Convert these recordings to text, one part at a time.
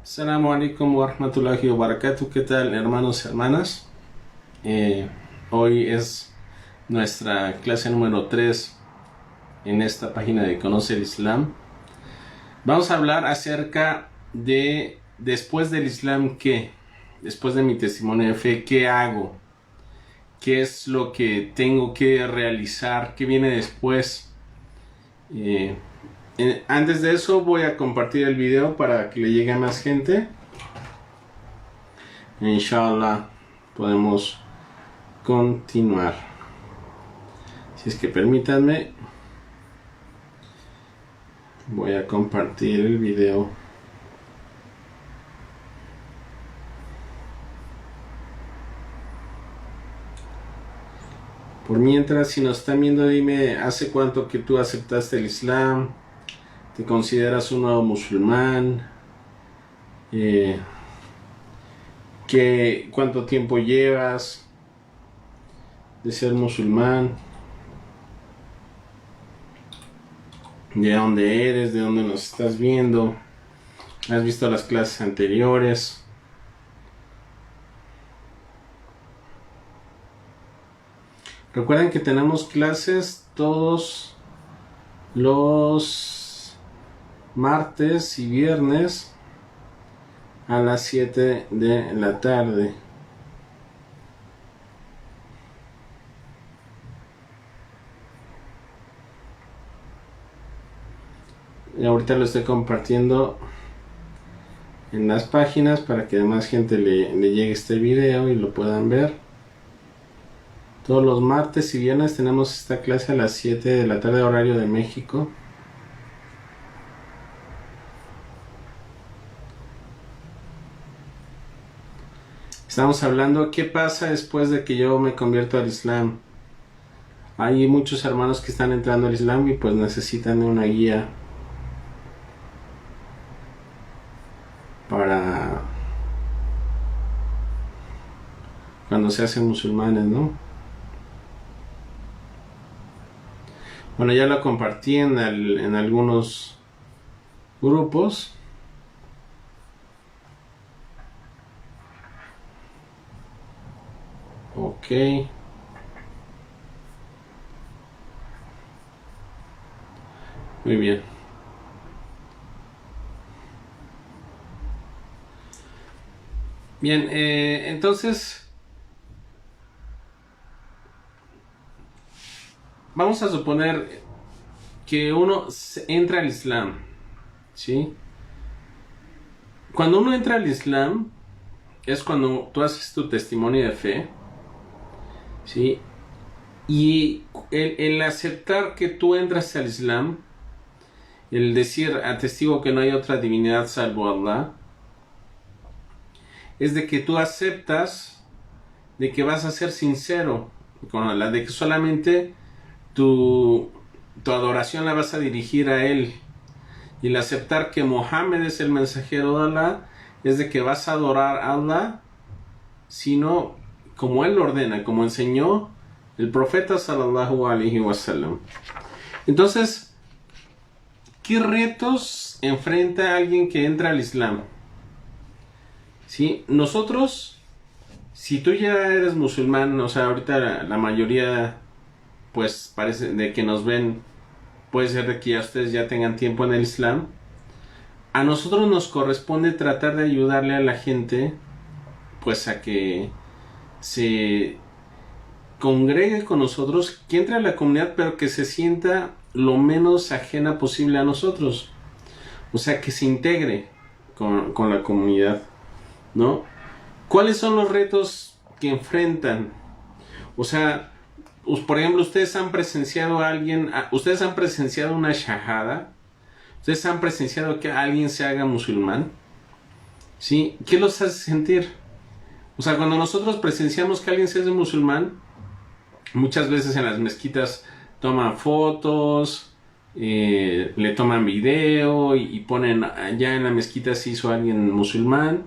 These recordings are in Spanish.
Assalamu alaikum wa rahmatullahi wa barakatuh. ¿Qué tal, hermanos y hermanas? Hoy es nuestra clase número 3 en esta página de Conoce el Islam. Vamos a hablar acerca de después del Islam, ¿qué? Después de mi testimonio de fe, ¿qué hago? ¿Qué es lo que tengo que realizar? ¿Qué viene después? Antes de eso voy a compartir el video para que le llegue a más gente. Inshallah podemos continuar. Si es que permítanme, voy a compartir el video. Por mientras, si nos están viendo, dime, ¿hace cuánto que tú aceptaste el Islam? ¿Te consideras un nuevo musulmán? ¿Cuánto tiempo llevas de ser musulmán? ¿De dónde eres? ¿De dónde nos estás viendo? ¿Has visto las clases anteriores? Recuerden que tenemos clases todos los martes y viernes a las 7 de la tarde. Y ahorita lo estoy compartiendo en las páginas para que más gente le llegue este video y lo puedan ver. Todos los martes y viernes tenemos esta clase a las 7 de la tarde, horario de México. Estamos hablando qué pasa después de que yo me convierto al Islam. Hay muchos hermanos que están entrando al Islam y pues necesitan una guía para cuando se hacen musulmanes, ¿no? Bueno, ya lo compartí en algunos grupos. Ok. Muy bien. Bien, entonces vamos a suponer que uno entra al Islam, ¿sí? Cuando uno entra al Islam es cuando tú haces tu testimonio de fe, ¿sí? Y el aceptar que tú entras al Islam, el decir atestigo que no hay otra divinidad salvo Allah, es de que tú aceptas de que vas a ser sincero con Allah, de que solamente tu adoración la vas a dirigir a Él. Y el aceptar que Mohammed es el mensajero de Allah es de que vas a adorar a Allah, sino como Él lo ordena, como enseñó el profeta sallallahu alaihi wasallam. Entonces, ¿qué retos enfrenta alguien que entra al Islam? ¿Sí? Nosotros, si tú ya eres musulmán, o sea, ahorita la mayoría, pues parece de que nos ven, puede ser de que ya ustedes ya tengan tiempo en el Islam. A nosotros nos corresponde tratar de ayudarle a la gente, pues a que se congregue con nosotros, que entre a la comunidad, pero que se sienta lo menos ajena posible a nosotros. O sea, que se integre con la comunidad, ¿no? ¿Cuáles son los retos que enfrentan? O sea, por ejemplo, ustedes han presenciado a alguien, ustedes han presenciado una shahada, ustedes han presenciado que alguien se haga musulmán, ¿sí? ¿Qué los hace sentir? O sea, cuando nosotros presenciamos que alguien se hace musulmán, muchas veces en las mezquitas toman fotos, le toman video y ponen allá en la mezquita se hizo alguien musulmán.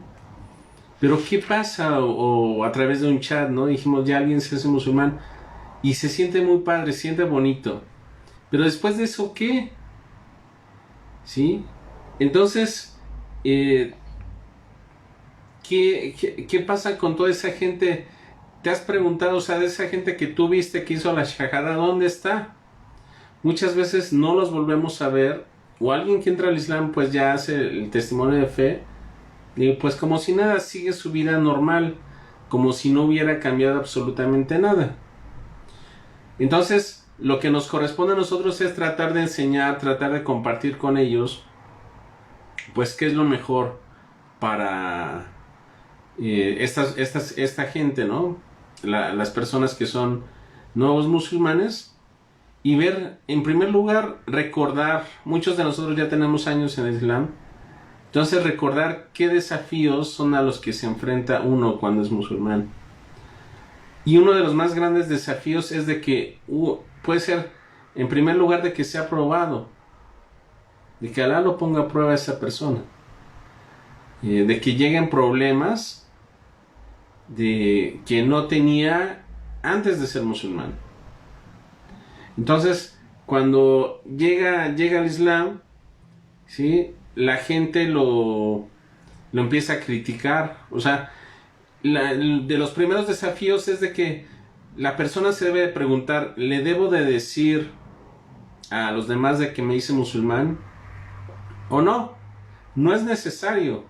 Pero ¿qué pasa? O a través de un chat, ¿no? Dijimos ya alguien se hace musulmán y se siente muy padre, se siente bonito. Pero después de eso, ¿qué? ¿Sí? Entonces, ¿Qué pasa con toda esa gente? ¿Te has preguntado, o sea, de esa gente que tú viste que hizo la shahada, dónde está? Muchas veces no los volvemos a ver, o alguien que entra al Islam pues ya hace el testimonio de fe, y pues como si nada, sigue su vida normal, como si no hubiera cambiado absolutamente nada. Entonces, lo que nos corresponde a nosotros es tratar de enseñar, tratar de compartir con ellos, pues qué es lo mejor para esta gente, ¿no? Las personas que son nuevos musulmanes, y ver, en primer lugar, recordar, muchos de nosotros ya tenemos años en el Islam, entonces recordar qué desafíos son a los que se enfrenta uno cuando es musulmán. Y uno de los más grandes desafíos es de que puede ser, en primer lugar, de que sea probado, de que Alá lo ponga a prueba a esa persona, de que lleguen problemas de que no tenía antes de ser musulmán. Entonces, cuando llega al Islam, ¿sí?, la gente lo empieza a criticar. O sea, de los primeros desafíos es de que la persona se debe de preguntar, ¿le debo de decir a los demás de que me hice musulmán o no? No es necesario,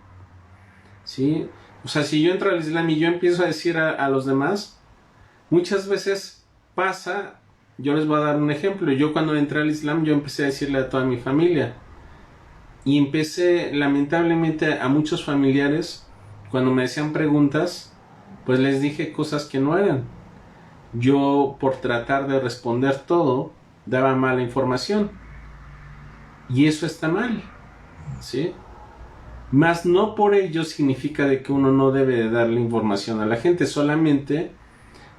¿sí? O sea, si yo entro al Islam y yo empiezo a decir a los demás, muchas veces pasa. Yo les voy a dar un ejemplo. Yo cuando entré al Islam, yo empecé a decirle a toda mi familia. Y empecé, lamentablemente, a muchos familiares, cuando me hacían preguntas, pues les dije cosas que no eran. Yo, por tratar de responder todo, daba mala información. Y eso está mal, ¿sí? Mas no por ello significa de que uno no debe de darle información a la gente. Solamente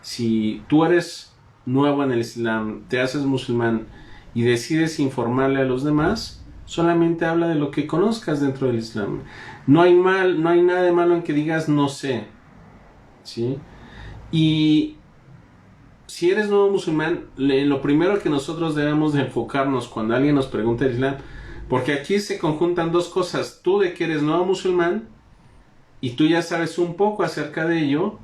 si tú eres nuevo en el Islam, te haces musulmán y decides informarle a los demás, solamente habla de lo que conozcas dentro del Islam. No hay nada de malo en que digas no sé, ¿sí? Y si eres nuevo musulmán, lo primero que nosotros debemos de enfocarnos cuando alguien nos pregunta el Islam, porque aquí se conjuntan dos cosas: tú de que eres nuevo musulmán y tú ya sabes un poco acerca de ello,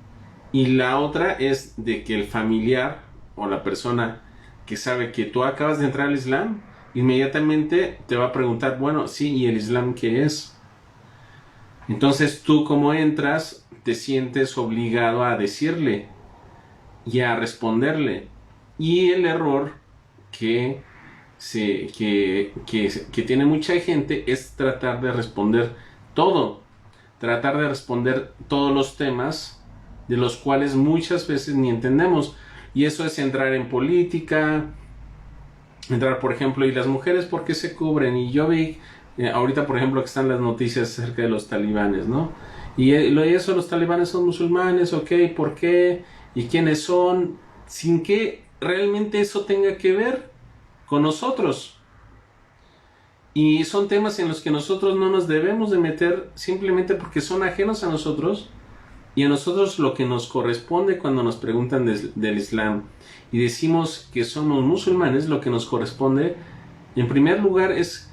y la otra es de que el familiar o la persona que sabe que tú acabas de entrar al Islam, inmediatamente te va a preguntar, bueno, sí, ¿y el Islam qué es? Entonces tú, como entras, te sientes obligado a decirle y a responderle. Y el error que tiene mucha gente es tratar de responder todo, tratar de responder todos los temas de los cuales muchas veces ni entendemos. Y eso es entrar en política, entrar, por ejemplo, ¿y las mujeres por qué se cubren? Y yo vi ahorita, por ejemplo, que están las noticias acerca de los talibanes, ¿no? Y eso, los talibanes son musulmanes, ok, ¿por qué? ¿Y quiénes son? Sin que realmente eso tenga que ver con nosotros. Y son temas en los que nosotros no nos debemos de meter simplemente porque son ajenos a nosotros. Y a nosotros lo que nos corresponde cuando nos preguntan del Islam y decimos que somos musulmanes, lo que nos corresponde, en primer lugar, es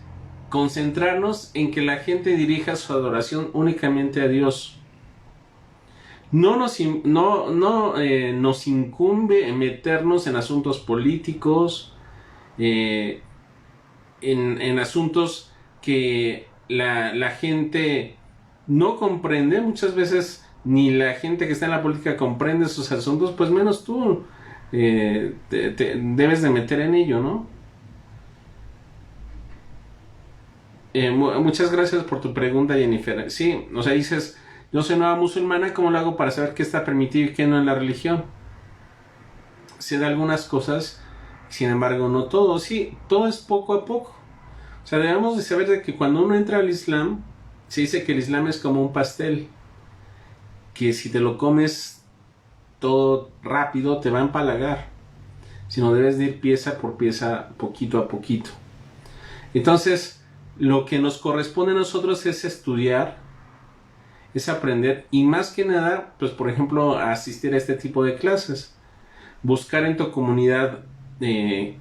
concentrarnos en que la gente dirija su adoración únicamente a Dios. No nos incumbe meternos en asuntos políticos, en asuntos que la gente no comprende. Muchas veces ni la gente que está en la política comprende esos asuntos, pues menos tú te debes de meter en ello, ¿no? Muchas gracias por tu pregunta, Jennifer. Sí, o sea, dices, yo soy nueva musulmana, ¿cómo lo hago para saber qué está permitido y qué no en la religión? Sé de algunas cosas, sin embargo no todo. Sí, todo es poco a poco. O sea, debemos de saber de que cuando uno entra al Islam, se dice que el Islam es como un pastel, que si te lo comes todo rápido te va a empalagar, sino debes de ir pieza por pieza, poquito a poquito. Entonces, lo que nos corresponde a nosotros es estudiar, es aprender, y más que nada, pues por ejemplo, asistir a este tipo de clases, buscar en tu comunidad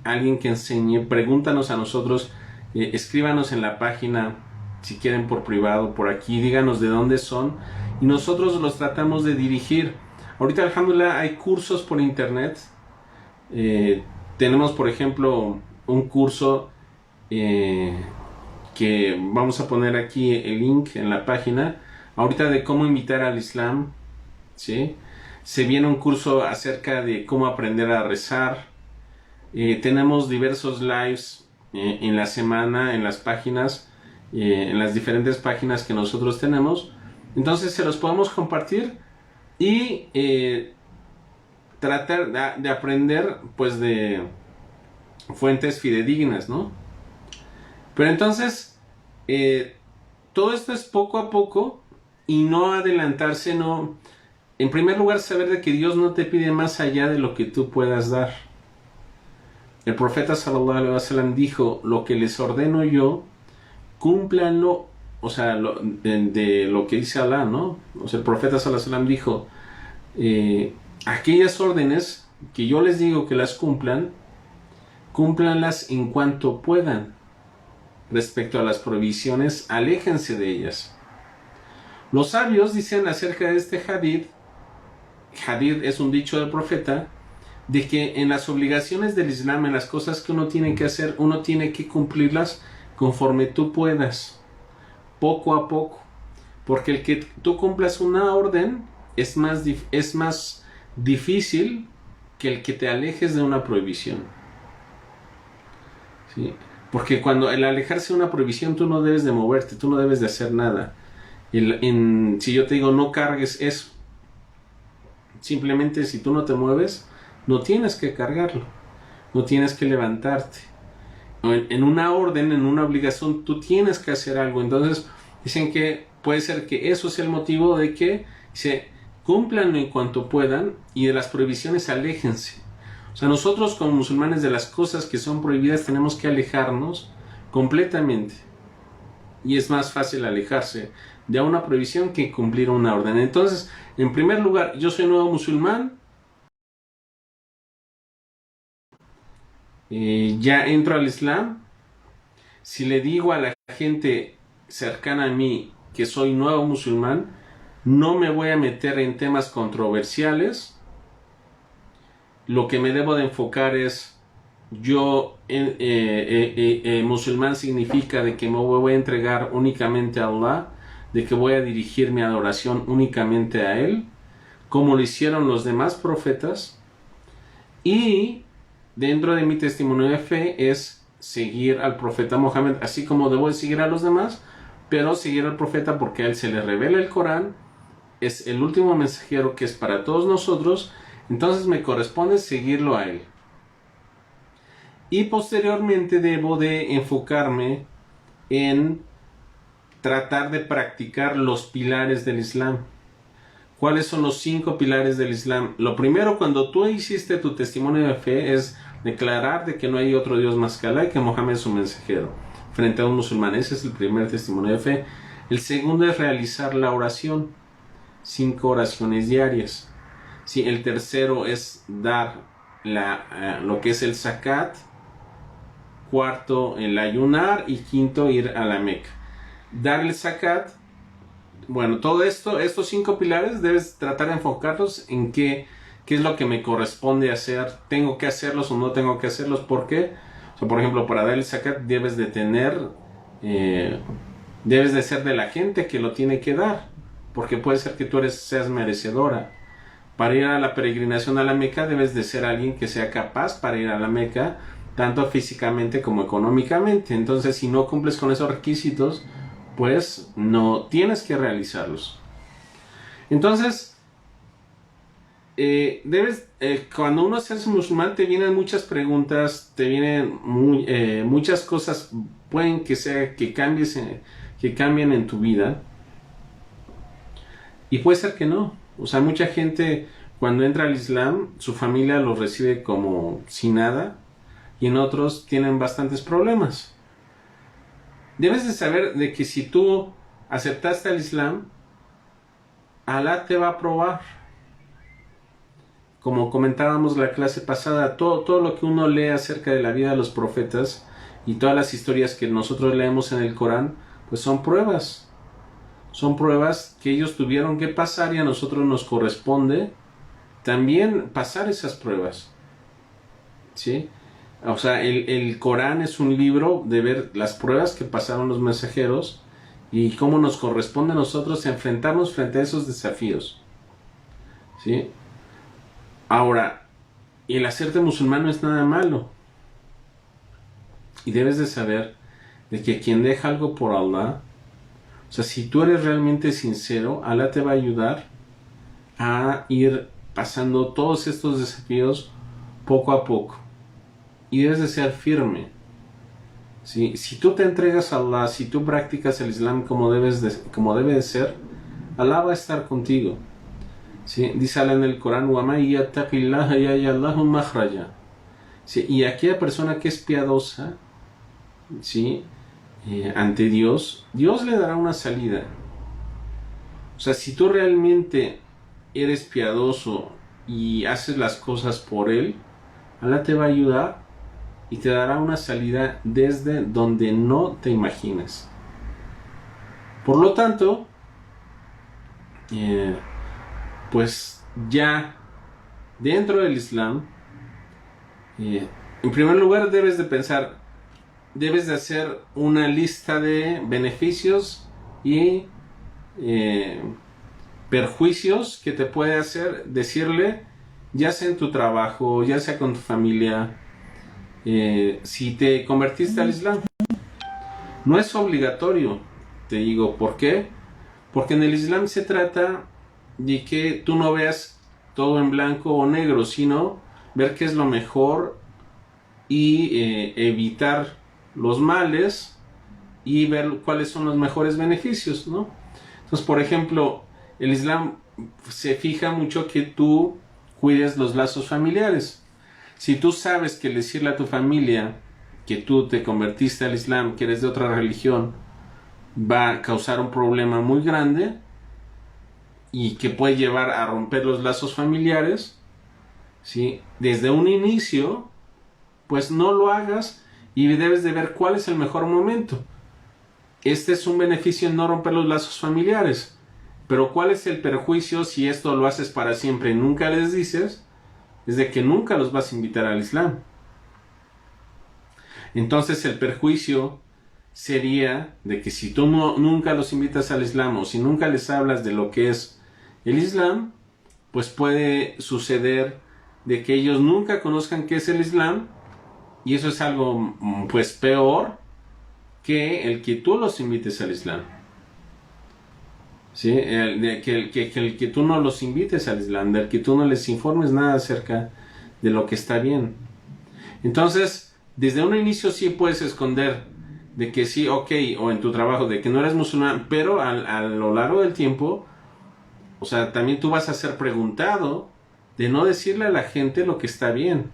alguien que enseñe, pregúntanos a nosotros, escríbanos en la página si quieren por privado, por aquí, díganos de dónde son y nosotros los tratamos de dirigir. Ahorita, alhamdulillah, hay cursos por internet. Tenemos, por ejemplo, un curso que vamos a poner aquí el link en la página, ahorita, de cómo invitar al Islam, ¿sí? Se viene un curso acerca de cómo aprender a rezar. Tenemos diversos lives en la semana, en las páginas, en las diferentes páginas que nosotros tenemos. Entonces se los podemos compartir y tratar de aprender, pues, de fuentes fidedignas, ¿no? Pero entonces, todo esto es poco a poco y no adelantarse, no. En primer lugar, saber de que Dios no te pide más allá de lo que tú puedas dar. El profeta sallallahu alaihi wasallam dijo: lo que les ordeno yo, cúmplanlo, o sea, de lo que dice Alá, ¿no? O sea, el profeta sallallahu alaihi wasallam dijo: aquellas órdenes que yo les digo que las cumplan, cúmplanlas en cuanto puedan. Respecto a las prohibiciones, aléjense de ellas. Los sabios dicen acerca de este hadith es un dicho del profeta, de que en las obligaciones del Islam, en las cosas que uno tiene que hacer, uno tiene que cumplirlas conforme tú puedas, poco a poco, porque el que tú cumplas una orden es más difícil que el que te alejes de una prohibición, ¿sí? Porque cuando el alejarse de una prohibición, tú no debes de moverte, tú no debes de hacer nada. Si yo te digo no cargues eso, simplemente si tú no te mueves, no tienes que cargarlo, no tienes que levantarte. En una orden, en una obligación, tú tienes que hacer algo. Entonces dicen que puede ser que eso sea el motivo de que se cumplan en cuanto puedan y de las prohibiciones aléjense. O sea, nosotros como musulmanes, de las cosas que son prohibidas tenemos que alejarnos completamente. Y es más fácil alejarse de una prohibición que cumplir una orden. Entonces, en primer lugar, yo soy nuevo musulmán. Ya entro al Islam. Si le digo a la gente cercana a mí que soy nuevo musulmán, no me voy a meter en temas controversiales. Lo que me debo de enfocar es, musulmán significa de que me voy a entregar únicamente a Allah, de que voy a dirigir mi adoración únicamente a Él, como lo hicieron los demás profetas, y dentro de mi testimonio de fe es seguir al profeta Mohammed, así como debo de seguir a los demás, pero seguir al profeta porque a él se le revela el Corán, es el último mensajero que es para todos nosotros. Entonces me corresponde seguirlo a él. Y posteriormente debo de enfocarme en tratar de practicar los pilares del Islam. ¿Cuáles son los 5 pilares del Islam? Lo primero, cuando tú hiciste tu testimonio de fe, es declarar de que no hay otro Dios más que Alá y que Mohammed es su mensajero frente a un musulmán. Ese es el primer testimonio de fe. El segundo es realizar la oración, 5 oraciones diarias. Sí, el tercero es dar lo que es el zakat. Cuarto, el ayunar. Y quinto, ir a la Meca. Dar el zakat. Bueno, todo esto, estos 5 pilares, debes tratar de enfocarlos en qué es lo que me corresponde hacer. ¿Tengo que hacerlos o no tengo que hacerlos? ¿Por qué? O sea, por ejemplo, para dar el zakat debes de ser de la gente que lo tiene que dar. Porque puede ser que tú seas merecedora. Para ir a la peregrinación a la Meca debes de ser alguien que sea capaz para ir a la Meca, tanto físicamente como económicamente. Entonces, si no cumples con esos requisitos, pues no tienes que realizarlos. Entonces, cuando uno se hace musulmán, te vienen muchas preguntas, te vienen muchas cosas, pueden que cambien en tu vida, y puede ser que no. O sea, mucha gente cuando entra al Islam, su familia lo recibe como si nada, y en otros tienen bastantes problemas. Debes de saber de que si tú aceptaste al Islam, Alá te va a probar. Como comentábamos la clase pasada, todo lo que uno lee acerca de la vida de los profetas y todas las historias que nosotros leemos en el Corán, Pues son pruebas. Son pruebas que ellos tuvieron que pasar y a nosotros nos corresponde también pasar esas pruebas. ¿Sí? O sea, el Corán es un libro de ver las pruebas que pasaron los mensajeros y cómo nos corresponde a nosotros enfrentarnos frente a esos desafíos. ¿Sí? Ahora, el hacerte musulmán no es nada malo. Y debes de saber de que quien deja algo por Allah, o sea, si tú eres realmente sincero, Allah te va a ayudar a ir pasando todos estos desafíos poco a poco. Y debes de ser firme. ¿Sí? Si tú te entregas a Allah, si tú practicas el Islam como debe de ser, Allah va a estar contigo. ¿Sí? Dice Allah en el Corán, وَمَنْ يَتَّقِ اللَّهَ يَجْعَلْ لَهُ مَخْرَجًا. ¿Sí? Y aquella persona que es piadosa, ¿sí? Ante Dios, Dios le dará una salida. O sea, si tú realmente eres piadoso y haces las cosas por Él, Allah te va a ayudar y te dará una salida desde donde no te imaginas. Por lo tanto, pues ya dentro del Islam, en primer lugar debes de pensar, debes de hacer una lista de beneficios y perjuicios que te puede hacer decirle, ya sea en tu trabajo, ya sea con tu familia, si te convertiste al Islam. No es obligatorio, te digo, ¿por qué? Porque en el Islam se trata de que tú no veas todo en blanco o negro, sino ver qué es lo mejor y evitar los males y ver cuáles son los mejores beneficios, ¿no? Entonces, por ejemplo, el Islam se fija mucho que tú cuides los lazos familiares. Si tú sabes que decirle a tu familia que tú te convertiste al Islam, que eres de otra religión, va a causar un problema muy grande y que puede llevar a romper los lazos familiares, ¿sí? Desde un inicio, pues no lo hagas y debes de ver cuál es el mejor momento. Este es un beneficio en no romper los lazos familiares. Pero ¿cuál es el perjuicio si esto lo haces para siempre y nunca les dices? Es de que nunca los vas a invitar al Islam. Entonces el perjuicio sería de que si tú nunca los invitas al Islam o si nunca les hablas de lo que es el Islam, pues puede suceder de que ellos nunca conozcan qué es el Islam y eso es algo pues peor que el que tú los invites al Islam. ¿Sí? El que tú no los invites al Islam, del que tú no les informes nada acerca de lo que está bien. Entonces, desde un inicio sí puedes esconder de que sí, ok, o en tu trabajo, de que no eres musulmán, pero a lo largo del tiempo, o sea, también tú vas a ser preguntado de no decirle a la gente lo que está bien.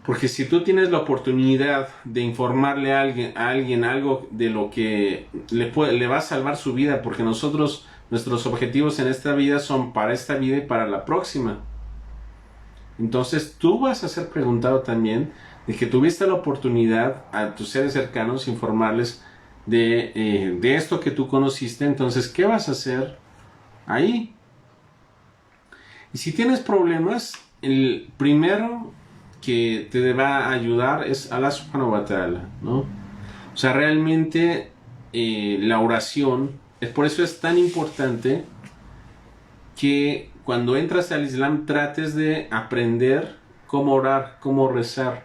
Porque si tú tienes la oportunidad de informarle a alguien algo de lo que le va a salvar su vida, porque nuestros objetivos en esta vida son para esta vida y para la próxima. Entonces tú vas a ser preguntado también de que tuviste la oportunidad a tus seres cercanos informarles de esto que tú conociste, entonces ¿qué vas a hacer ahí? Y si tienes problemas, el primero que te va a ayudar es Allah subhanahu wa ta'ala, ¿no? O sea, realmente la oración, por eso es tan importante que cuando entras al Islam trates de aprender cómo orar, cómo rezar.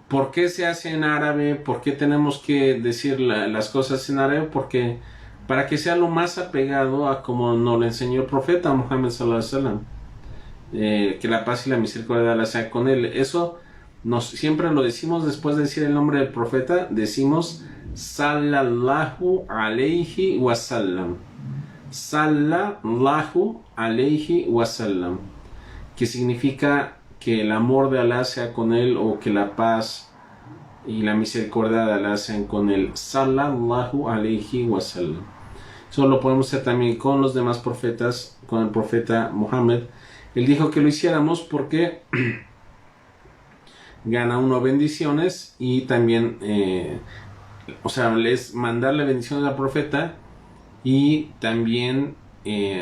¿Por qué se hace en árabe? ¿Por qué tenemos que decir las cosas en árabe? Porque para que sea lo más apegado a como nos lo enseñó el profeta Muhammad sallallahu alaihi wasallam. Que la paz y la misericordia de Allah sea con él. Eso siempre lo decimos después de decir el nombre del profeta, decimos sallallahu alaihi wasallam. Sallallahu alaihi wasallam, que significa que el amor de Allah sea con él o que la paz y la misericordia de Allah sean con él. Sallallahu alaihi wasallam. Eso lo podemos hacer también con los demás profetas, con el profeta Muhammad. Él dijo que lo hiciéramos porque gana uno bendiciones y también o sea, es mandarle bendiciones al profeta, y también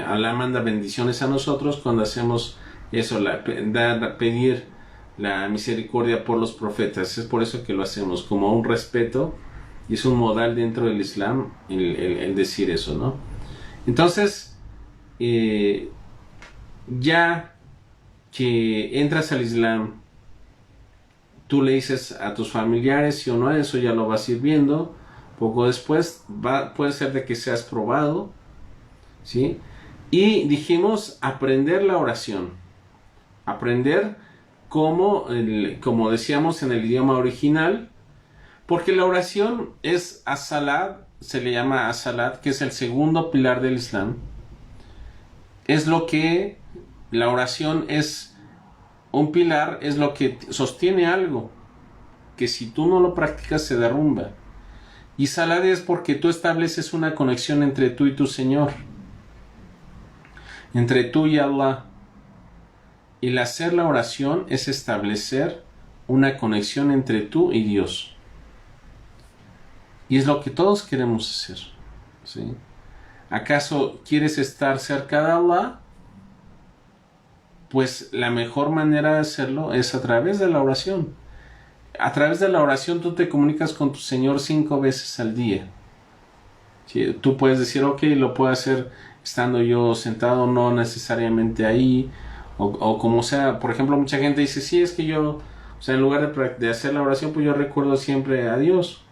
Alá manda bendiciones a nosotros cuando hacemos eso, pedir la misericordia por los profetas. Es por eso que lo hacemos, como un respeto, y es un modal dentro del Islam el decir eso, ¿no? Entonces, ya que entras al Islam, tú le dices a tus familiares sí o no, eso ya lo vas a ir viendo. Poco después puede ser de que seas probado, ¿sí? Y dijimos aprender la oración, aprender como decíamos en el idioma original, porque la oración es as-salat, se le llama as-salat, que es el segundo pilar del Islam. Es lo que la oración es, un pilar es lo que sostiene algo, que si tú no lo practicas se derrumba. Y salat es porque tú estableces una conexión entre tú y tu Señor, entre tú y Allah. Y el hacer la oración es establecer una conexión entre tú y Dios. Y es lo que todos queremos hacer, ¿sí? ¿Acaso quieres estar cerca de Allah? Pues la mejor manera de hacerlo es a través de la oración. A través de la oración tú te comunicas con tu Señor 5 veces al día. ¿Sí? Tú puedes decir, ok, lo puedo hacer estando yo sentado, no necesariamente ahí, o como sea. Por ejemplo, mucha gente dice, sí, es que yo, o sea, en lugar de hacer la oración, pues yo recuerdo siempre a Dios.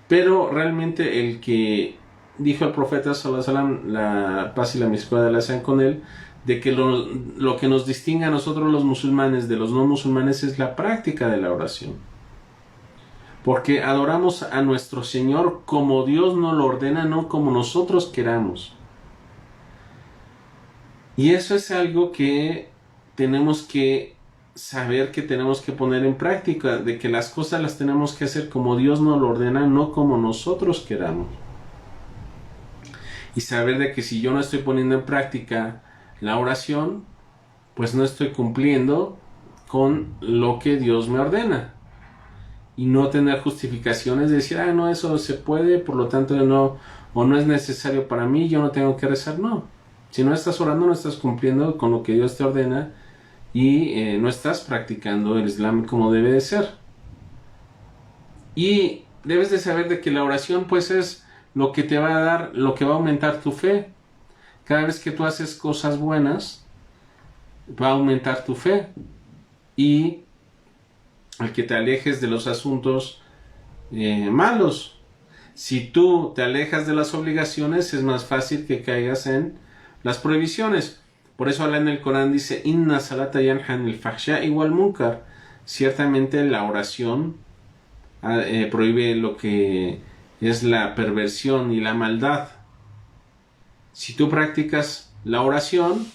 Pero realmente el que dijo el profeta sallallahu alaihi wasallam, la paz y la misericordia de Allah sean con él, de que lo que nos distingue a nosotros los musulmanes de los no musulmanes es la práctica de la oración. Porque adoramos a nuestro Señor como Dios nos lo ordena, no como nosotros queramos. Y eso es algo que tenemos que saber, que tenemos que poner en práctica, de que las cosas las tenemos que hacer como Dios nos lo ordena, no como nosotros queramos. Y saber de que si yo no estoy poniendo en práctica la oración, pues no estoy cumpliendo con lo que Dios me ordena. Y no tener justificaciones de decir, no, eso se puede, por lo tanto no, o no es necesario para mí, yo no tengo que rezar. No, si no estás orando, no estás cumpliendo con lo que Dios te ordena, y no estás practicando el Islam como debe de ser. Y debes de saber de que la oración pues es lo que te va a dar, lo que va a aumentar tu fe. Cada vez que tú haces cosas buenas, va a aumentar tu fe. Y al que te alejes de los asuntos malos. Si tú te alejas de las obligaciones, es más fácil que caigas en las prohibiciones. Por eso Allah en el Corán dice, Inna salata yanha anil fahsha'i wal munkar. Ciertamente la oración prohíbe lo que es la perversión y la maldad. Si tú practicas la oración,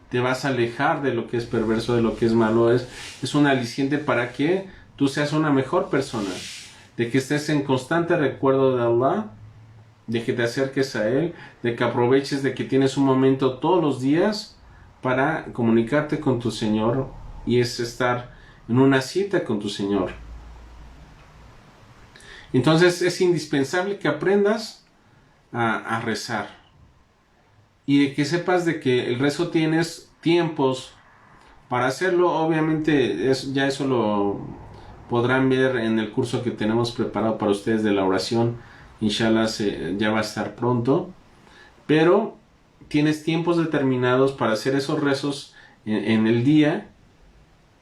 te vas a alejar de lo que es perverso, de lo que es malo. Es un aliciente para que tú seas una mejor persona, de que estés en constante recuerdo de Allah, de que te acerques a Él, de que aproveches de que tienes un momento todos los días para comunicarte con tu Señor, y es estar en una cita con tu Señor. Entonces es indispensable que aprendas a rezar, y de que sepas de que el rezo tienes tiempos para hacerlo. Obviamente ya eso lo podrán ver en el curso que tenemos preparado para ustedes de la oración. Inshallah ya va a estar pronto, pero tienes tiempos determinados para hacer esos rezos en el día,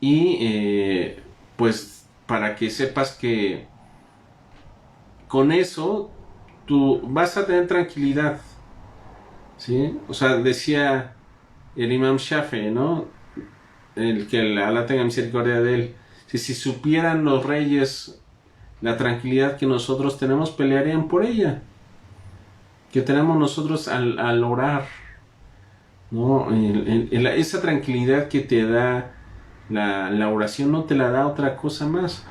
y pues para que sepas que con eso tú vas a tener tranquilidad, ¿sí? O sea, decía el Imam Shafi'i, ¿no? El que Allah tenga misericordia de él, si supieran los reyes la tranquilidad que nosotros tenemos, pelearían por ella, que tenemos nosotros al orar, ¿no? Esa tranquilidad que te da la oración no te la da otra cosa más.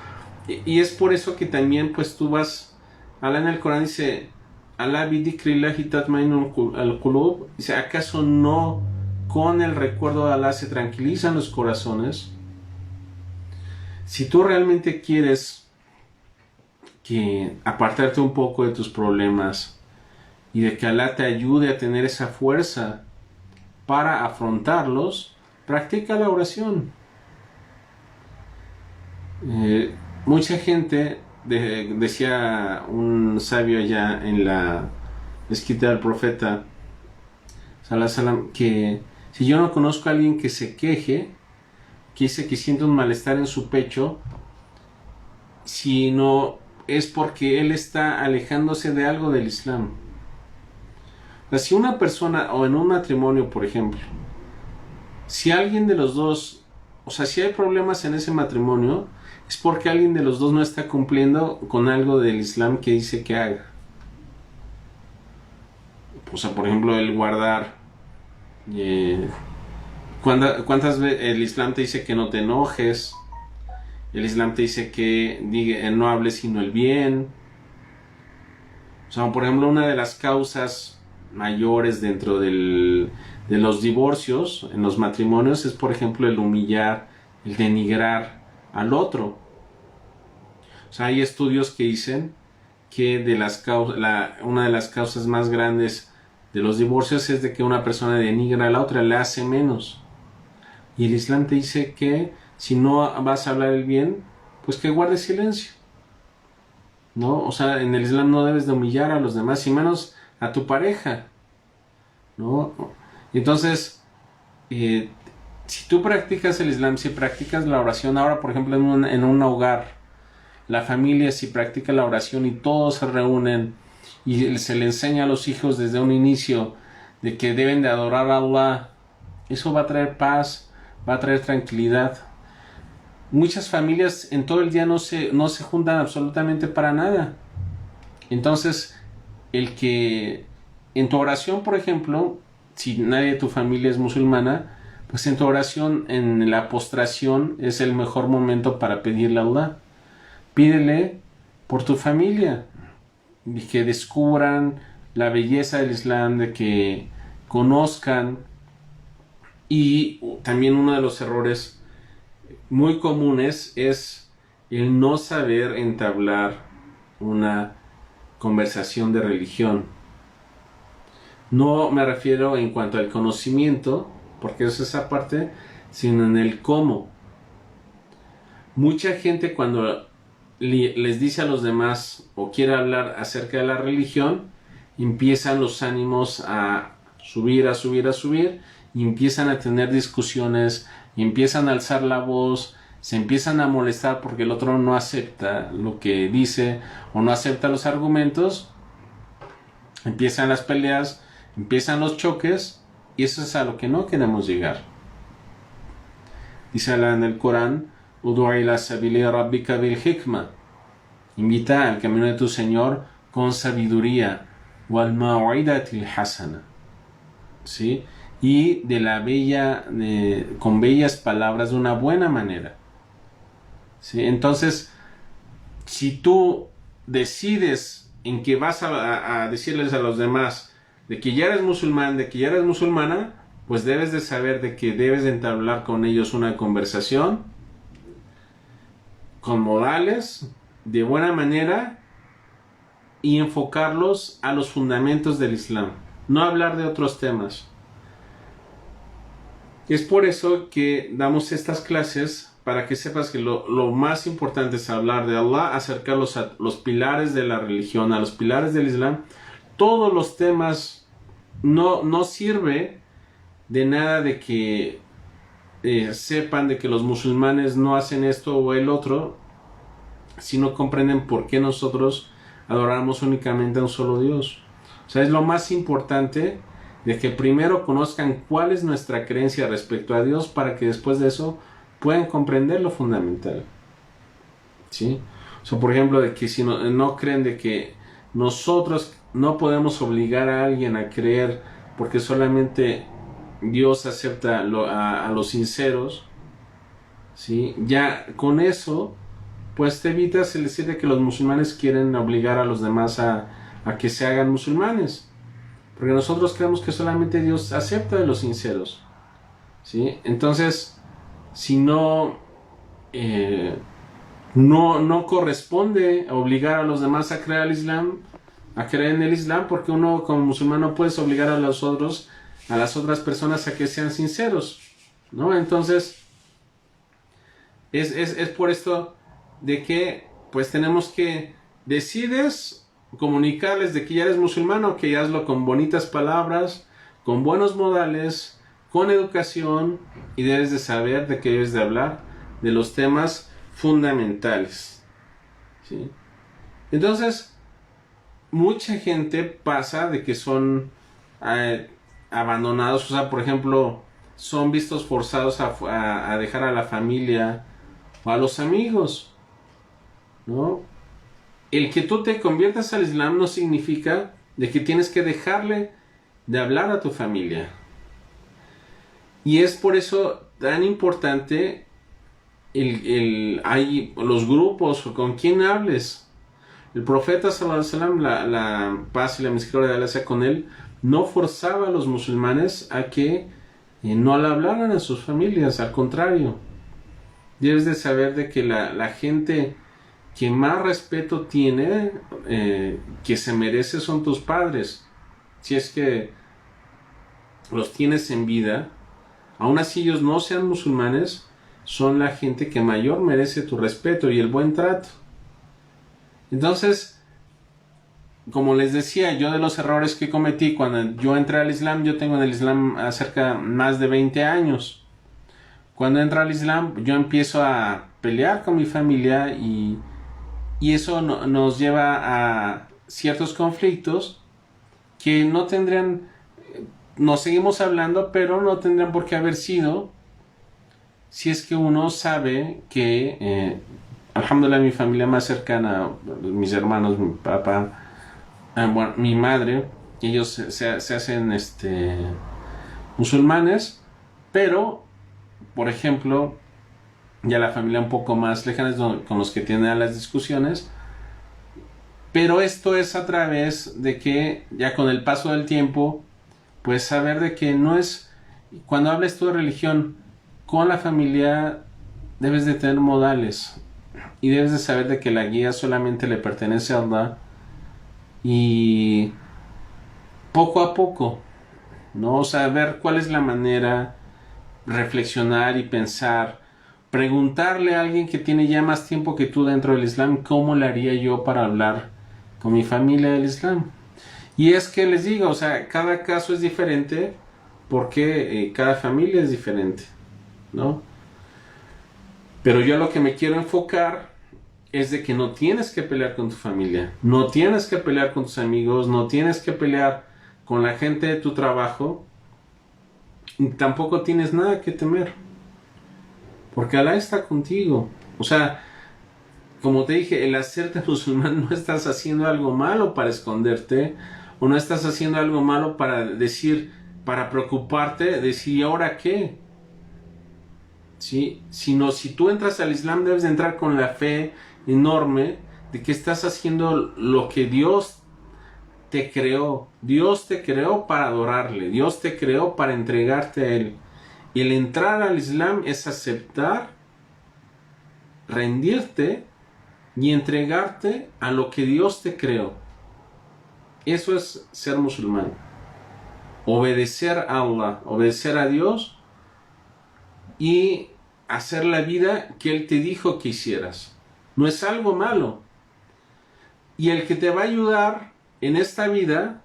Y es por eso que también pues tú vas, Allah en el Corán dice, Allah bidikrillahi tatmainu al-qulub, dice, ¿acaso no con el recuerdo de Allah se tranquilizan los corazones? Si tú realmente quieres que apartarte un poco de tus problemas y de que Alá te ayude a tener esa fuerza para afrontarlos, practica la oración. Mucha gente, decía un sabio allá en la escrita del profeta Sallallahu Alaihi Wasallam, que si yo no conozco a alguien que se queje, que dice que siente un malestar en su pecho, si no es porque él está alejándose de algo del Islam. O sea, si una persona, o en un matrimonio por ejemplo, si alguien de los dos, o sea, si hay problemas en ese matrimonio, es porque alguien de los dos no está cumpliendo con algo del Islam que dice que haga. O sea, por ejemplo, el guardar. ¿Cuántas veces el Islam te dice que no te enojes? El Islam te dice que no hables sino el bien. O sea, por ejemplo, una de las causas mayores dentro de los divorcios en los matrimonios es, por ejemplo, el humillar, el denigrar al otro. O sea, hay estudios que dicen que una de las causas más grandes de los divorcios es de que una persona denigra a la otra, le hace menos. Y el Islam te dice que si no vas a hablar el bien, pues que guardes silencio. ¿No? O sea, en el Islam no debes de humillar a los demás, y menos a tu pareja. ¿No? Entonces, si tú practicas el Islam, si practicas la oración, ahora por ejemplo en un hogar, la familia si practica la oración y todos se reúnen y se le enseña a los hijos desde un inicio de que deben de adorar a Allah, eso va a traer paz, va a traer tranquilidad. Muchas familias en todo el día no se juntan absolutamente para nada. Entonces, el que en tu oración, por ejemplo, si nadie de tu familia es musulmana, pues en tu oración, en la postración, es el mejor momento para pedirle a Allah. Pídele por tu familia, y que descubran la belleza del Islam, de que conozcan. Y también uno de los errores muy comunes es el no saber entablar una conversación de religión. No me refiero en cuanto al conocimiento, porque eso es esa parte, sino en el cómo. Mucha gente cuando les dice a los demás o quiere hablar acerca de la religión, empiezan los ánimos a subir, y empiezan a tener discusiones, y empiezan a alzar la voz, se empiezan a molestar porque el otro no acepta lo que dice o no acepta los argumentos, empiezan las peleas, empiezan los choques, y eso es a lo que no queremos llegar. Dice Allah en el Corán: Ud'u ila sabili rabbika bil hikma, invita al camino de tu Señor con sabiduría, wal mau'idatil hasana, ¿sí? Y con bellas palabras, de una buena manera, ¿sí? Entonces, si tú decides en que vas a decirles a los demás de que ya eres musulmán, de que ya eres musulmana, pues debes de saber de que debes de entablar con ellos una conversación con modales, de buena manera, y enfocarlos a los fundamentos del Islam, no hablar de otros temas. Es por eso que damos estas clases, para que sepas que lo más importante es hablar de Allah, acercarlos a los pilares de la religión, a los pilares del Islam. Todos los temas no sirve de nada de que sepan de que los musulmanes no hacen esto o el otro, si no comprenden por qué nosotros adoramos únicamente a un solo Dios. O sea, es lo más importante, de que primero conozcan cuál es nuestra creencia respecto a Dios, para que después de eso puedan comprender lo fundamental, ¿sí? O sea, por ejemplo, de que si no creen de que nosotros no podemos obligar a alguien a creer, porque solamente Dios acepta a los sinceros, ¿sí? Ya con eso, pues te evitas el decir de que los musulmanes quieren obligar a los demás a que se hagan musulmanes, porque nosotros creemos que solamente Dios acepta de los sinceros, ¿sí? Entonces, si no No corresponde obligar a los demás a creer a creer en el Islam, porque uno como musulmán no puedes obligar a las otras personas a que sean sinceros, ¿no? Entonces, es por esto de que, pues tenemos que, decides comunicarles de que ya eres musulmán, o que hazlo con bonitas palabras, con buenos modales, con educación, y debes de saber de que debes de hablar de los temas fundamentales, ¿sí? Entonces, mucha gente pasa de que son abandonados, o sea, por ejemplo, son vistos forzados a dejar a la familia o a los amigos, ¿no? El que tú te conviertas al Islam no significa de que tienes que dejarle de hablar a tu familia. Y es por eso tan importante hay los grupos con quien hables. El profeta sallallahu alaihi wasallam, la paz y la misericordia de Allah sea con él, no forzaba a los musulmanes a que no le hablaran a sus familias. Al contrario, debes de saber de que la gente que más respeto tiene, que se merece, son tus padres. Si es que los tienes en vida, aun así ellos no sean musulmanes, son la gente que mayor merece tu respeto y el buen trato. Entonces, como les decía, yo de los errores que cometí cuando yo entré al Islam, yo tengo en el Islam acerca más de 20 años. Cuando entro al Islam, yo empiezo a pelear con mi familia, y eso nos lleva a ciertos conflictos que no tendrían, nos seguimos hablando, pero no tendrían por qué haber sido, si es que uno sabe que, alhamdulillah, mi familia más cercana, mis hermanos, mi papá, bueno, mi madre, ellos se hacen musulmanes, pero, por ejemplo, ya la familia un poco más lejana es con los que tienen las discusiones, pero esto es a través de que ya con el paso del tiempo, pues saber de que no es, cuando hables tú de religión con la familia, debes de tener modales, y debes de saber de que la guía solamente le pertenece a Allah, y poco a poco, ¿no? O sea, ver cuál es la manera, reflexionar y pensar, preguntarle a alguien que tiene ya más tiempo que tú dentro del Islam, ¿cómo le haría yo para hablar con mi familia del Islam? Y es que les digo, o sea, cada caso es diferente, porque cada familia es diferente, ¿no? Pero yo lo que me quiero enfocar es de que no tienes que pelear con tu familia, no tienes que pelear con tus amigos, no tienes que pelear con la gente de tu trabajo, y tampoco tienes nada que temer, porque Allah está contigo. O sea, como te dije, el hacerte musulmán, no estás haciendo algo malo para esconderte, o no estás haciendo algo malo para decir, para preocuparte, decir, ¿y ahora qué? ¿Sí? Sino, si tú entras al Islam, debes de entrar con la fe enorme de que estás haciendo lo que Dios te creó. Dios te creó para adorarle, Dios te creó para entregarte a Él. Y el entrar al Islam es aceptar, rendirte y entregarte a lo que Dios te creó. Eso es ser musulmán. Obedecer a Allah, obedecer a Dios, y hacer la vida que Él te dijo que hicieras. No es algo malo. Y el que te va a ayudar en esta vida,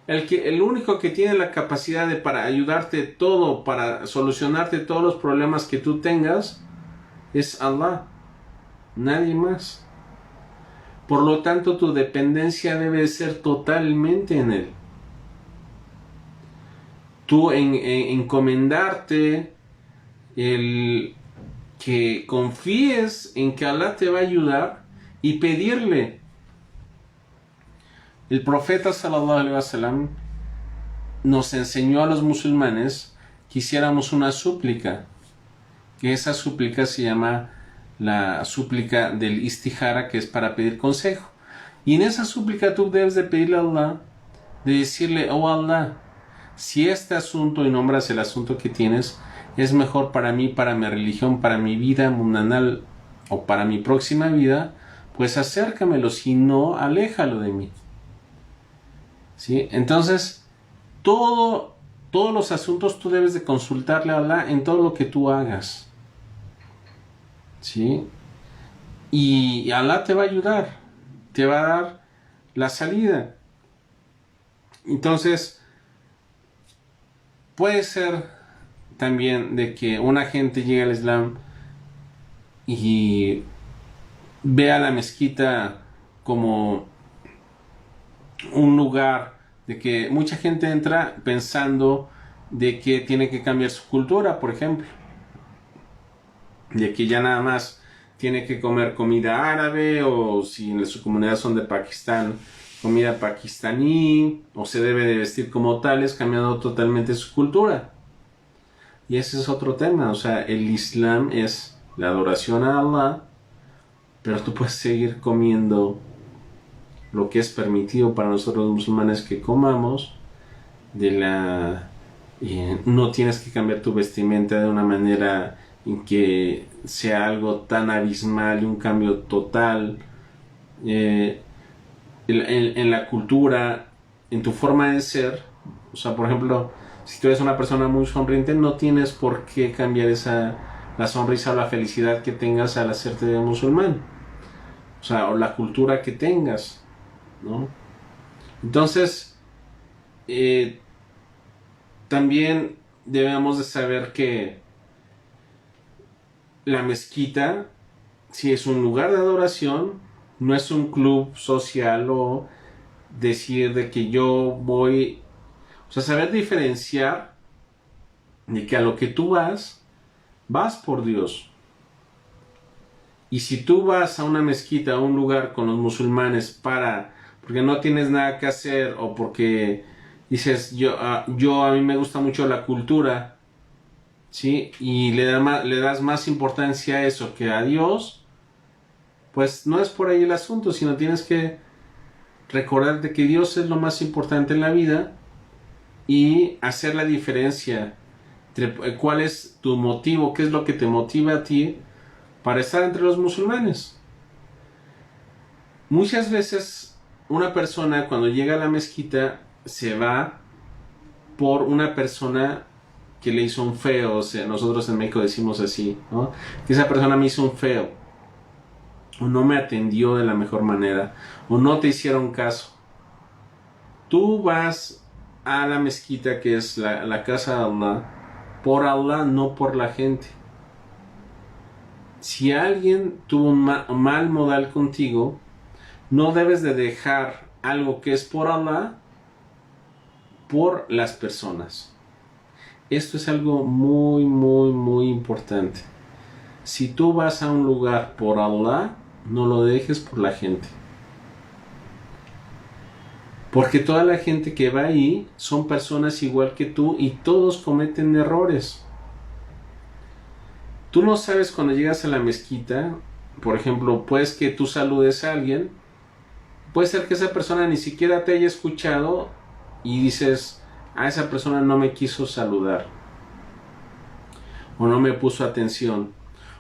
el único que tiene la capacidad para ayudarte todo, para solucionarte todos los problemas que tú tengas, es Allah. Nadie más. Por lo tanto, tu dependencia debe ser totalmente en Él. Tú encomendarte, el que confíes en que Allah te va a ayudar, y pedirle. El profeta sallallahu alaihi wasallam nos enseñó a los musulmanes que hiciéramos una súplica, que esa súplica se llama la súplica del istihara, que es para pedir consejo. Y en esa súplica tú debes de pedirle a Allah, de decirle, oh Allah, si este asunto, y nombras el asunto que tienes, es mejor para mí, para mi religión, para mi vida mundanal, o para mi próxima vida, pues acércamelo, si no, aléjalo de mí. ¿Sí? Entonces, todos los asuntos tú debes de consultarle a Allah en todo lo que tú hagas. ¿Sí? Y Allah te va a ayudar, te va a dar la salida. Entonces, puede ser también de que una gente llegue al Islam y vea la mezquita como un lugar de que mucha gente entra pensando de que tiene que cambiar su cultura, por ejemplo, de que ya nada más tiene que comer comida árabe, o si en su comunidad son de Pakistán, comida pakistaní, o se debe de vestir como tales, cambiando totalmente su cultura. Y ese es otro tema. O sea, el Islam es la adoración a Allah, pero tú puedes seguir comiendo lo que es permitido para nosotros los musulmanes que comamos. No tienes que cambiar tu vestimenta de una manera en que sea algo tan abismal y un cambio total en la cultura, en tu forma de ser. O sea, por ejemplo, si tú eres una persona muy sonriente, no tienes por qué cambiar la sonrisa o la felicidad que tengas al hacerte de musulmán. O sea, o la cultura que tengas, ¿no? Entonces, también debemos de saber que la mezquita, si es un lugar de adoración, no es un club social, o decir de que yo voy, o sea, saber diferenciar de que a lo que tú vas por Dios. Y si tú vas a una mezquita, a un lugar con los musulmanes porque no tienes nada que hacer, o porque dices, a mí me gusta mucho la cultura, ¿sí? Y le das más importancia a eso que a Dios, pues no es por ahí el asunto, sino tienes que recordarte que Dios es lo más importante en la vida y hacer la diferencia entre cuál es tu motivo, qué es lo que te motiva a ti para estar entre los musulmanes. Muchas veces una persona cuando llega a la mezquita se va por una persona que le hizo un feo. O sea, nosotros en México decimos así, ¿no? Que esa persona me hizo un feo, o no me atendió de la mejor manera, o no te hicieron caso. Tú vas a la mezquita, que es la casa de Allah, por Allah, no por la gente. Si alguien tuvo un mal modal contigo, no debes de dejar algo que es por Allah por las personas. Esto es algo muy, muy, muy importante. Si tú vas a un lugar por Allah, no lo dejes por la gente. Porque toda la gente que va ahí son personas igual que tú y todos cometen errores. Tú no sabes cuando llegas a la mezquita, por ejemplo, puedes que tú saludes a alguien, puede ser que esa persona ni siquiera te haya escuchado y dices, a esa persona no me quiso saludar o no me puso atención.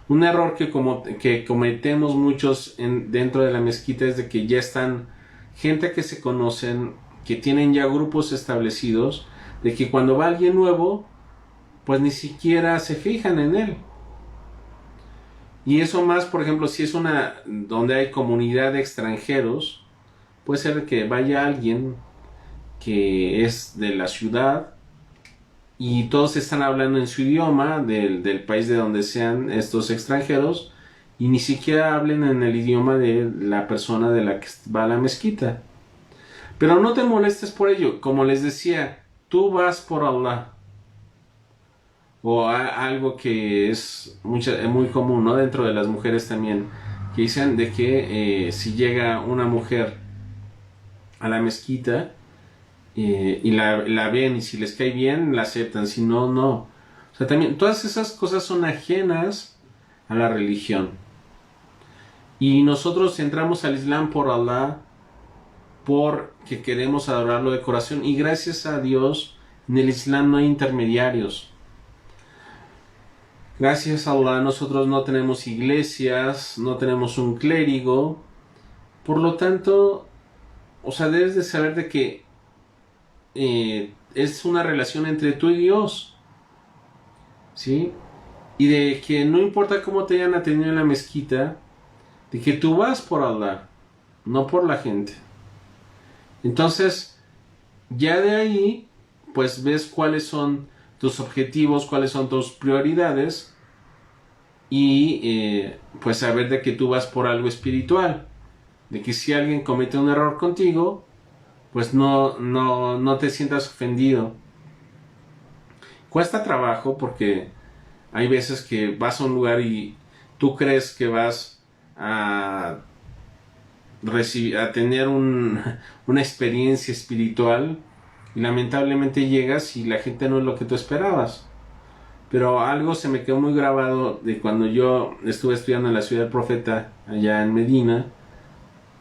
Un error que cometemos muchos dentro de la mezquita es de que ya están gente que se conocen, que tienen ya grupos establecidos, de que cuando va alguien nuevo, pues ni siquiera se fijan en él. Y eso más, por ejemplo, si es donde hay comunidad de extranjeros, puede ser que vaya alguien que es de la ciudad y todos están hablando en su idioma del país de donde sean estos extranjeros, y ni siquiera hablen en el idioma de la persona de la que va a la mezquita. Pero no te molestes por ello. Como les decía, tú vas por Allah. O algo que es muy común, ¿no? Dentro de las mujeres también, que dicen de que si llega una mujer a la mezquita y la ven, y si les cae bien la aceptan, si no, no. O sea, también todas esas cosas son ajenas a la religión. Y nosotros entramos al Islam por Allah, porque queremos adorarlo de corazón, y gracias a Dios en el Islam no hay intermediarios. Gracias a Allah nosotros no tenemos iglesias, no tenemos un clérigo, por lo tanto, o sea, debes de saber de que es una relación entre tú y Dios, ¿sí? Y de que no importa cómo te hayan atendido en la mezquita, de que tú vas por Allah, no por la gente. Entonces, ya de ahí, pues ves cuáles son tus objetivos, cuáles son tus prioridades y pues saber de que tú vas por algo espiritual, de que si alguien comete un error contigo, pues no te sientas ofendido. Cuesta trabajo porque hay veces que vas a un lugar y tú crees que vas a a tener una experiencia espiritual y lamentablemente llegas y la gente no es lo que tú esperabas. Pero algo se me quedó muy grabado de cuando yo estuve estudiando en la ciudad del profeta allá en Medina,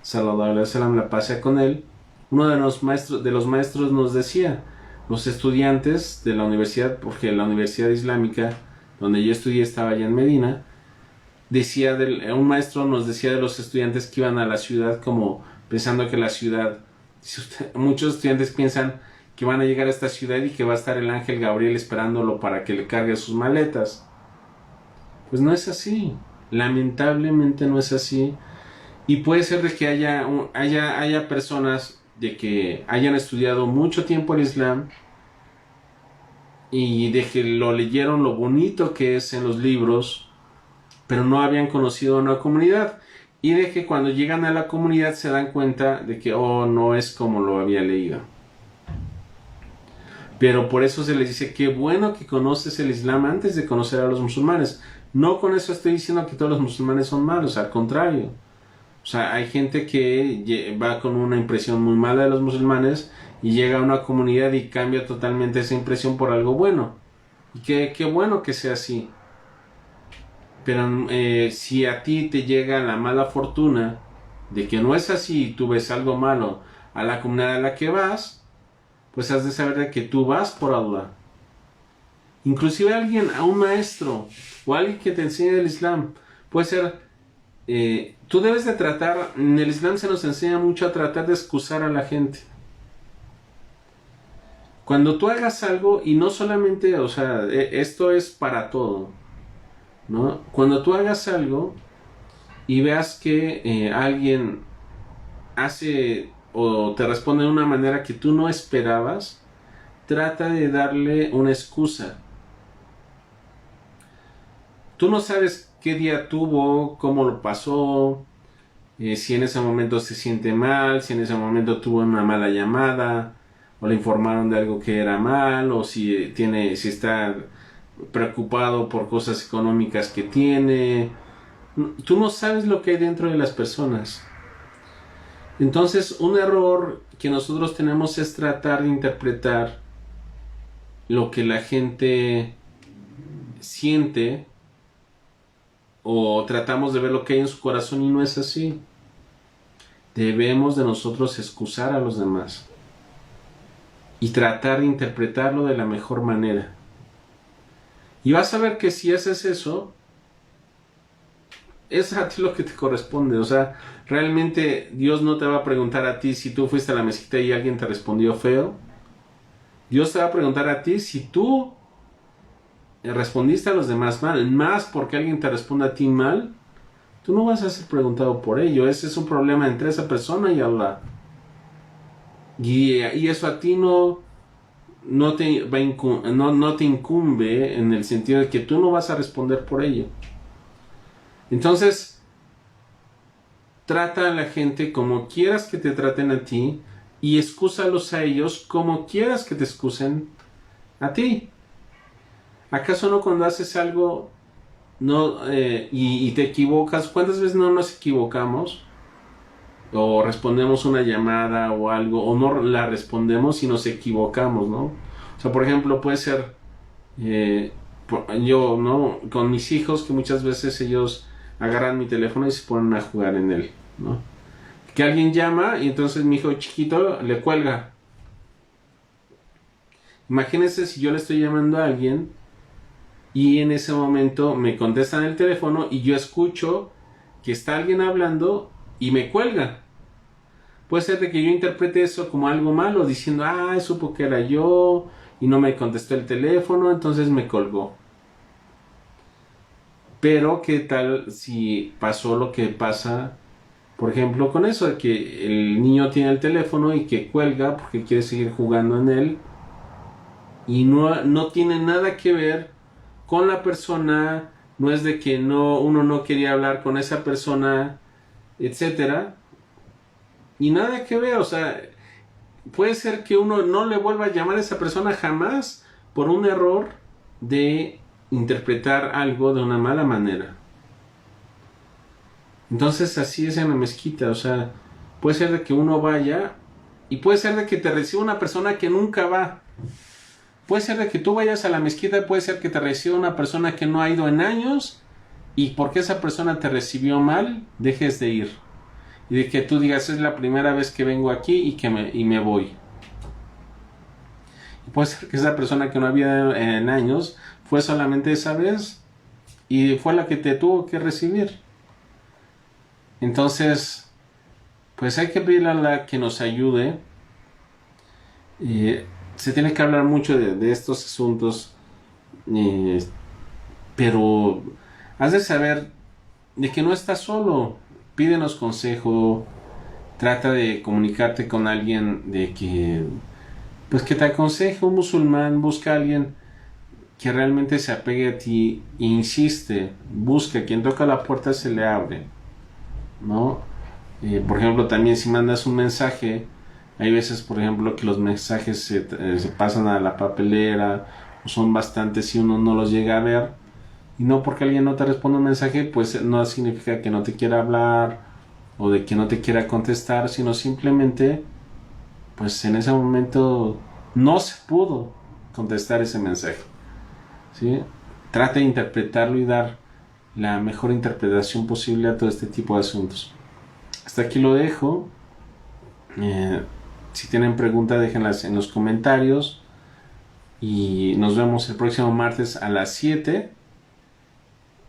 sallallahu alaihi wasallam, la pasé con él. Uno de los maestros nos decía, los estudiantes de la universidad, porque la universidad islámica donde yo estudié estaba allá en Medina, un maestro nos decía de los estudiantes que iban a la ciudad como pensando que la ciudad, muchos estudiantes piensan que van a llegar a esta ciudad y que va a estar el ángel Gabriel esperándolo para que le cargue sus maletas. Pues no es así, lamentablemente no es así. Y puede ser de que haya personas de que hayan estudiado mucho tiempo el Islam y de que lo leyeron lo bonito que es en los libros, pero no habían conocido a una comunidad, y de que cuando llegan a la comunidad se dan cuenta de que no es como lo había leído. Pero por eso se les dice qué bueno que conoces el Islam antes de conocer a los musulmanes. No con eso estoy diciendo que todos los musulmanes son malos, al contrario. O sea, hay gente que va con una impresión muy mala de los musulmanes y llega a una comunidad y cambia totalmente esa impresión por algo bueno. Y qué bueno que sea así. Pero si a ti te llega la mala fortuna de que no es así y tú ves algo malo a la comunidad a la que vas, pues has de saber de que tú vas por Allah. Inclusive a un maestro o alguien que te enseñe el Islam, puede ser, tú debes de tratar, en el Islam se nos enseña mucho a tratar de excusar a la gente. Cuando tú hagas algo, y no solamente, o sea, esto es para todo, ¿no? Cuando tú hagas algo y veas que alguien hace o te responde de una manera que tú no esperabas, trata de darle una excusa. Tú no sabes qué día tuvo, cómo lo pasó, si en ese momento se siente mal, si en ese momento tuvo una mala llamada, o le informaron de algo que era mal, o si está preocupado por cosas económicas que tiene. Tú no sabes lo que hay dentro de las personas. Entonces, un error que nosotros tenemos es tratar de interpretar lo que la gente siente, o tratamos de ver lo que hay en su corazón y no es así. Debemos de nosotros excusar a los demás y tratar de interpretarlo de la mejor manera. Y vas a ver que si haces eso, es a ti lo que te corresponde. O sea, realmente Dios no te va a preguntar a ti si tú fuiste a la mezquita y alguien te respondió feo. Dios te va a preguntar a ti si tú respondiste a los demás mal, más porque alguien te responde a ti mal. Tú no vas a ser preguntado por ello. Ese es un problema entre esa persona y Allah. Y eso a ti no te incumbe, en el sentido de que tú no vas a responder por ello. Entonces, trata a la gente como quieras que te traten a ti y excúsalos a ellos como quieras que te excusen a ti. ¿Acaso no cuando haces algo y te equivocas? ¿Cuántas veces no nos equivocamos? O respondemos una llamada o algo, o no la respondemos y nos equivocamos, ¿no? O sea, por ejemplo, puede ser yo, ¿no? Con mis hijos, que muchas veces ellos agarran mi teléfono y se ponen a jugar en él, ¿no? Que alguien llama y entonces mi hijo chiquito le cuelga. Imagínense si yo le estoy llamando a alguien y en ese momento me contestan el teléfono y yo escucho que está alguien hablando y me cuelga. Puede ser de que yo interprete eso como algo malo, diciendo, supo que era yo y no me contestó el teléfono, entonces me colgó. Pero ¿qué tal si pasó lo que pasa, por ejemplo, con eso de que el niño tiene el teléfono y que cuelga porque quiere seguir jugando en él y no tiene nada que ver con la persona, no es de que uno no quería hablar con esa persona, etcétera, y nada que ver, o sea, puede ser que uno no le vuelva a llamar a esa persona jamás por un error de interpretar algo de una mala manera. Entonces así es en la mezquita, o sea, puede ser de que uno vaya y puede ser de que te reciba una persona que nunca va. Puede ser de que tú vayas a la mezquita, puede ser que te reciba una persona que no ha ido en años y porque esa persona te recibió mal, dejes de ir. Y de que tú digas, es la primera vez que vengo aquí y me voy. Y puede ser que esa persona que no había ido en años fue solamente esa vez y fue la que te tuvo que recibir. Entonces, pues hay que pedirle a Allah que nos ayude. Se tiene que hablar mucho de estos asuntos, pero has de saber de que no estás solo. Pídenos consejo, trata de comunicarte con alguien de que, pues que te aconseje, un musulmán, busca a alguien que realmente se apegue a ti e insiste, busca, quien toca la puerta se le abre, ¿no? Por ejemplo, también si mandas un mensaje, hay veces, por ejemplo, que los mensajes se pasan a la papelera o son bastantes y uno no los llega a ver. Y no porque alguien no te responde un mensaje, pues no significa que no te quiera hablar o de que no te quiera contestar, sino simplemente, pues en ese momento no se pudo contestar ese mensaje, ¿sí? Trata de interpretarlo y dar la mejor interpretación posible a todo este tipo de asuntos. Hasta aquí lo dejo. Si tienen preguntas, déjenlas en los comentarios. Y nos vemos el próximo martes a las 7.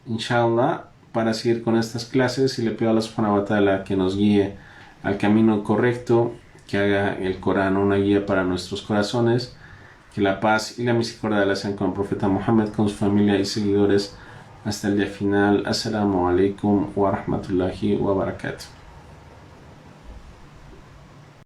Inshallah, para seguir con estas clases, y le pido a Allah subhanahu wa ta'ala que nos guíe al camino correcto, que haga el Corán una guía para nuestros corazones, que la paz y la misericordia de Allah sean con el profeta Muhammad, con su familia y seguidores hasta el día final. Assalamu alaikum wa rahmatullahi wa barakatuh.